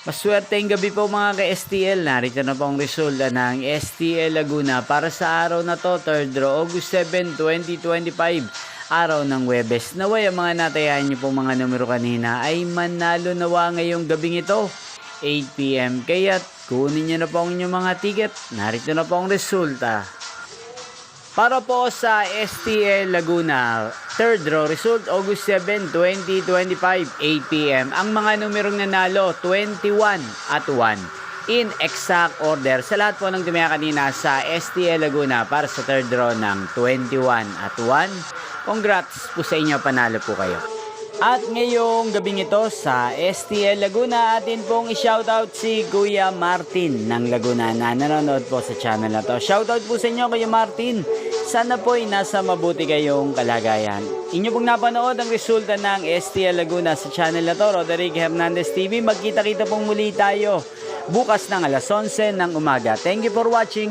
Maswerteng gabi po mga ka-STL. Narito na po ang resulta ng STL Laguna para sa araw na to, 3rd August 7, 2025. Araw ng Webes. Naway ang mga natayahan niyo po mga numero kanina ay manalo nawa ngayong gabing ito, 8 p.m. Kaya't kunin niyo na po ang inyong mga ticket. Narito na po ang resulta. Para po sa STL Laguna, 3rd draw result, August 7, 2025, 8 p.m. Ang mga numerong nanalo, 21 at 1. In exact order sa lahat po ng tumaya kanina sa STL Laguna para sa 3rd draw ng 21 at 1. Congrats po sa inyo, panalo po kayo. At ngayong gabing ito sa STL Laguna, atin pong i-shoutout si Kuya Martin ng Laguna na nanonood po sa channel na to. Shoutout po sa inyo Kuya Martin. Sana po ay nasa mabuti kayong kalagayan. Inyo pong napanood ang resulta ng STL Laguna sa channel na to, Roderick Hernandez TV. Magkita-kita pong muli tayo bukas ng alas 11 ng umaga. Thank you for watching.